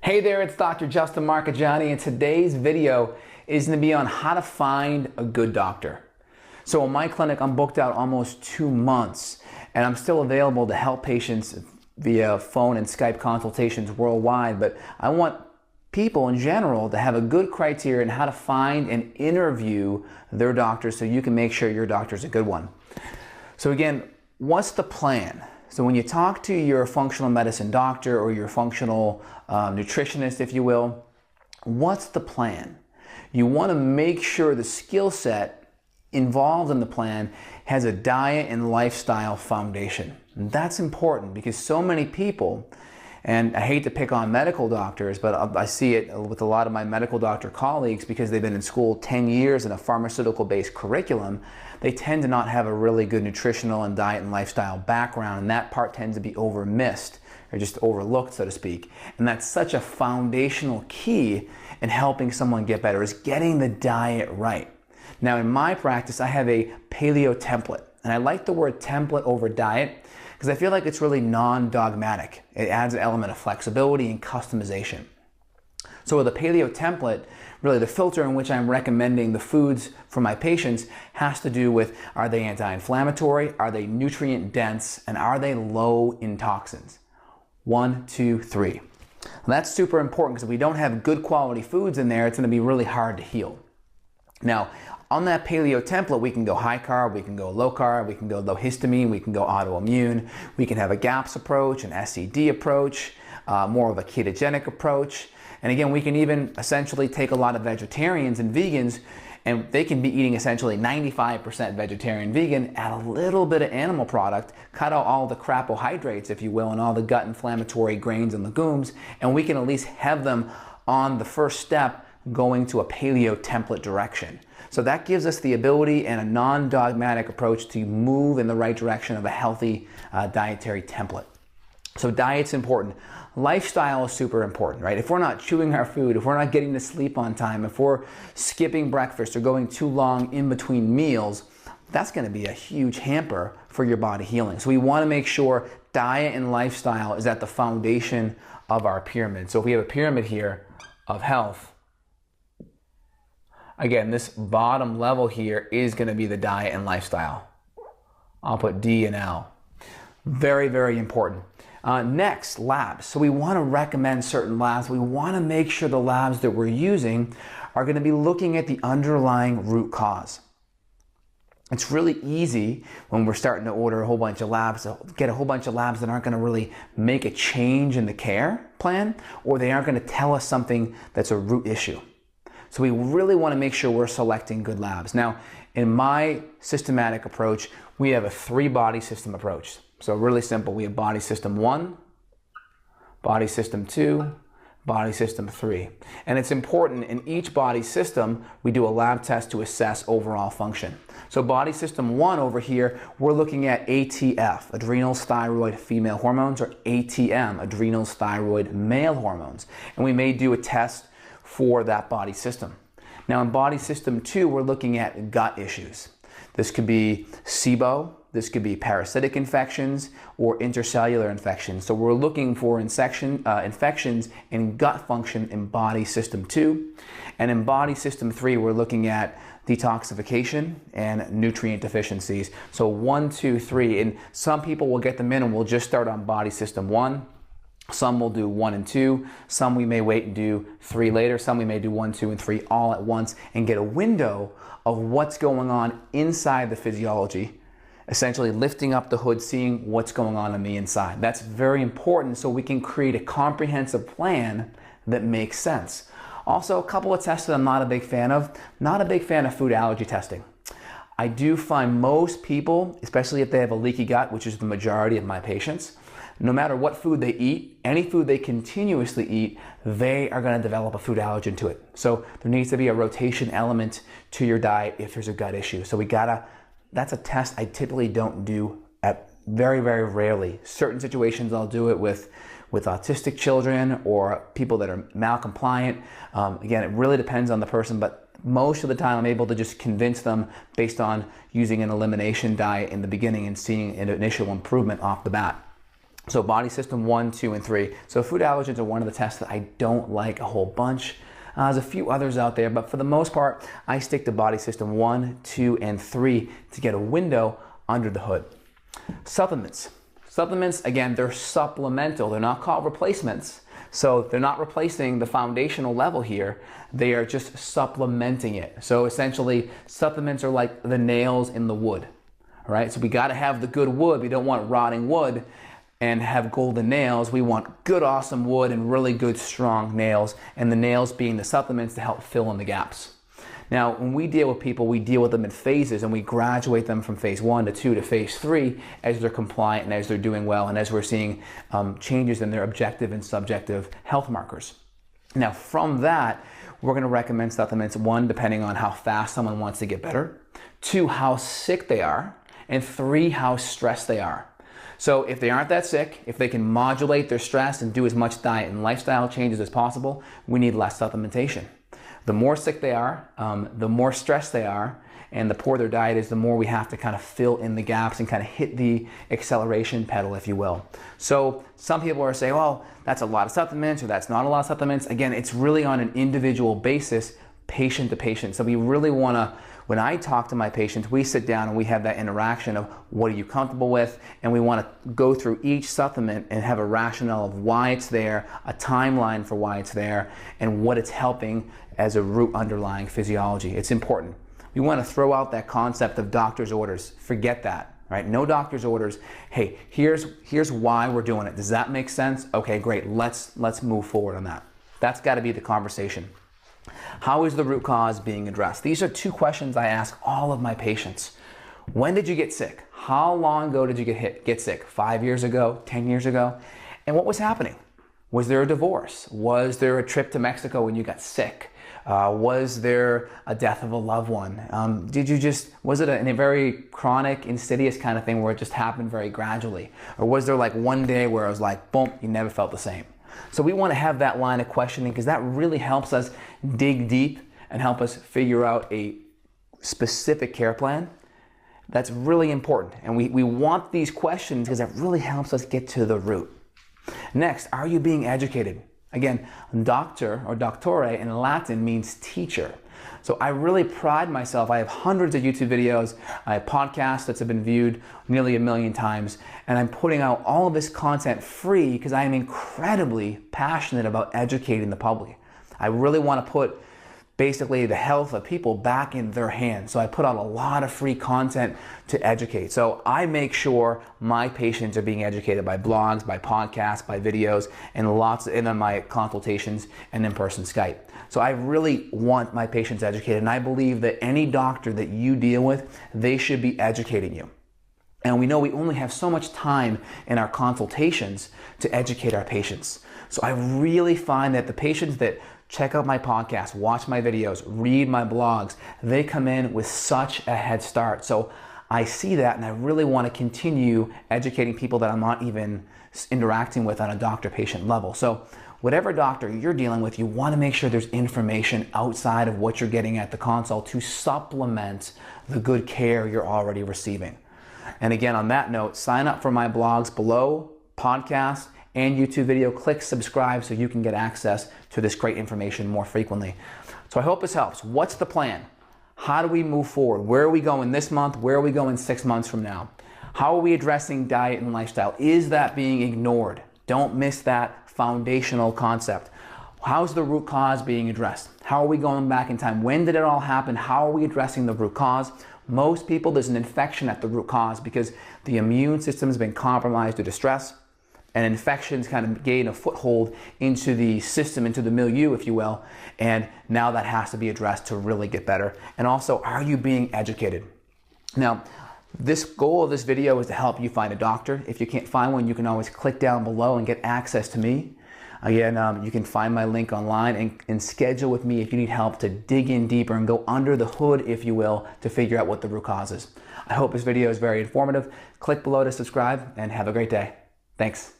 Hey there, it's Dr. Justin Marchegiani, and today's video is going to be on how to find a good doctor. So in my clinic, I'm booked out almost 2 months, and I'm still available to help patients via phone and Skype consultations worldwide, but I want people in general to have a good criteria in how to find and interview their doctor so you can make sure your doctor's a good one. So again, what's the plan? So when you talk to your functional medicine doctor or your functional nutritionist, if you will, what's the plan? You want to make sure the skill set involved in the plan has a diet and lifestyle foundation. And that's important because so many people, and I hate to pick on medical doctors, but I see it with a lot of my medical doctor colleagues because they've been in school 10 years in a pharmaceutical-based curriculum, they tend to not have a really good nutritional and diet and lifestyle background, and that part tends to be overmissed or just overlooked, so to speak. And that's such a foundational key in helping someone get better, is getting the diet right. Now in my practice, I have a paleo template, and I like the word template over diet because I feel like it's really non-dogmatic. It adds an element of flexibility and customization. So with a paleo template, really the filter in which I'm recommending the foods for my patients has to do with, are they anti-inflammatory, are they nutrient dense, and are they low in toxins? 1, 2, 3. And that's super important because if we don't have good quality foods in there, it's going to be really hard to heal. Now, on that paleo template, we can go high carb, we can go low carb, we can go low histamine, we can go autoimmune, we can have a GAPS approach, an SCD approach, more of a ketogenic approach. And again, we can even essentially take a lot of vegetarians and vegans, and they can be eating essentially 95% vegetarian vegan, add a little bit of animal product, cut out all the carbohydrates, if you will, and all the gut inflammatory grains and legumes, and we can at least have them on the first step going to a paleo template direction. So that gives us the ability and a non-dogmatic approach to move in the right direction of a healthy dietary template. So diet's important. Lifestyle is super important, right? If we're not chewing our food, if we're not getting to sleep on time, if we're skipping breakfast or going too long in between meals, that's going to be a huge hamper for your body healing. So we want to make sure diet and lifestyle is at the foundation of our pyramid. So if we have a pyramid here of health, again, this bottom level here is going to be the diet and lifestyle. I'll put D and L. Very, very important. Next, labs. So we want to recommend certain labs. We want to make sure the labs that we're using are going to be looking at the underlying root cause. It's really easy when we're starting to order a whole bunch of labs to get a whole bunch of labs that aren't going to really make a change in the care plan, or they aren't going to tell us something that's a root issue. So we really want to make sure we're selecting good labs. Now, in my systematic approach, we have a 3-body system approach. So really simple. We have body system 1, body system 2, body system 3. And it's important in each body system, we do a lab test to assess overall function. So body system 1 over here, we're looking at ATF, adrenals, thyroid, female hormones, or ATM, adrenals, thyroid, male hormones. And we may do a test for that body system. Now in body system 2, we're looking at gut issues. This could be SIBO, this could be parasitic infections or intercellular infections. So we're looking for infections in gut function in body system 2. And in body system 3, we're looking at detoxification and nutrient deficiencies. So 1, 2, 3, and some people will get them in and we'll just start on body system 1. Some will do 1 and 2, some we may wait and do 3 later, some we may do 1, 2, and 3 all at once and get a window of what's going on inside the physiology, essentially lifting up the hood, seeing what's going on the inside. That's very important so we can create a comprehensive plan that makes sense. Also, a couple of tests that I'm not a big fan of. Not a big fan of food allergy testing. I do find most people, especially if they have a leaky gut, which is the majority of my patients, no matter what food they eat, any food they continuously eat, they are going to develop a food allergen to it. So there needs to be a rotation element to your diet if there's a gut issue. So that's a test I typically don't do at very, very rarely. Certain situations I'll do it with autistic children or people that are malcompliant. Again, it really depends on the person, but most of the time I'm able to just convince them based on using an elimination diet in the beginning and seeing an initial improvement off the bat. So body system 1, 2, and 3. So food allergens are one of the tests that I don't like a whole bunch. There's a few others out there, but for the most part, I stick to body system 1, 2, and 3 to get a window under the hood. Supplements. Supplements, again, they're supplemental. They're not called replacements. So they're not replacing the foundational level here. They are just supplementing it. So essentially, supplements are like the nails in the wood. All right, so we got to have the good wood. We don't want rotting wood and have golden nails. We want good, awesome wood and really good, strong nails, and the nails being the supplements to help fill in the gaps. Now, when we deal with people, we deal with them in phases, and we graduate them from phase 1 to 2 to phase 3 as they're compliant and as they're doing well and as we're seeing changes in their objective and subjective health markers. Now, from that, we're going to recommend supplements, 1, depending on how fast someone wants to get better, 2, how sick they are, and 3, how stressed they are. So if they aren't that sick, if they can modulate their stress and do as much diet and lifestyle changes as possible, we need less supplementation. The more sick they are, the more stressed they are, and the poorer their diet is, the more we have to kind of fill in the gaps and kind of hit the acceleration pedal, if you will. So some people are saying, well, that's a lot of supplements, or that's not a lot of supplements. Again, it's really on an individual basis, patient to patient. So we really want to, when I talk to my patients, we sit down and we have that interaction of what are you comfortable with, and we want to go through each supplement and have a rationale of why it's there, a timeline for why it's there, and what it's helping as a root underlying physiology. It's important. We want to throw out that concept of doctor's orders. Forget that, right? No doctor's orders. Hey, here's why we're doing it. Does that make sense? Okay, great. Let's move forward on that. That's got to be the conversation. How is the root cause being addressed? These are 2 questions I ask all of my patients. When did you get sick? How long ago did you get sick? 5 years ago? 10 years ago? And what was happening? Was there a divorce? Was there a trip to Mexico when you got sick? Was there a death of a loved one? Was it in a very chronic, insidious kind of thing where it just happened very gradually? Or was there like one day where it was like, boom, you never felt the same? So we want to have that line of questioning, because that really helps us dig deep and help us figure out a specific care plan. That's really important. And we want these questions because that really helps us get to the root. Next, are you being educated? Again, doctor or doctore in Latin means teacher. So I really pride myself. I have hundreds of YouTube videos. I have podcasts that have been viewed nearly 1 million times. And I'm putting out all of this content free because I am incredibly passionate about educating the public. I really want to put basically the health of people back in their hands. So I put out a lot of free content to educate. So I make sure my patients are being educated by blogs, by podcasts, by videos, and then my consultations and in-person Skype. So I really want my patients educated, and I believe that any doctor that you deal with, they should be educating you. And we know we only have so much time in our consultations to educate our patients. So I really find that the patients that check out my podcast, watch my videos, read my blogs, they come in with such a head start. So I see that, and I really want to continue educating people that I'm not even interacting with on a doctor-patient level. So whatever doctor you're dealing with, you want to make sure there's information outside of what you're getting at the consult to supplement the good care you're already receiving. And again, on that note, sign up for my blogs below, podcasts, and YouTube video. Click subscribe so you can get access to this great information more frequently. So I hope this helps. What's the plan? How do we move forward? Where are we going this month? Where are we going 6 months from now? How are we addressing diet and lifestyle? Is that being ignored? Don't miss that foundational concept. How's the root cause being addressed? How are we going back in time? When did it all happen? How are we addressing the root cause? Most people, there's an infection at the root cause because the immune system has been compromised due to stress, and infections kind of gain a foothold into the system, into the milieu, if you will, and now that has to be addressed to really get better. And also, are you being educated? Now, this goal of this video is to help you find a doctor. If you can't find one, you can always click down below and get access to me. Again, you can find my link online and schedule with me if you need help to dig in deeper and go under the hood, if you will, to figure out what the root cause is. I hope this video is very informative. Click below to subscribe and have a great day. Thanks.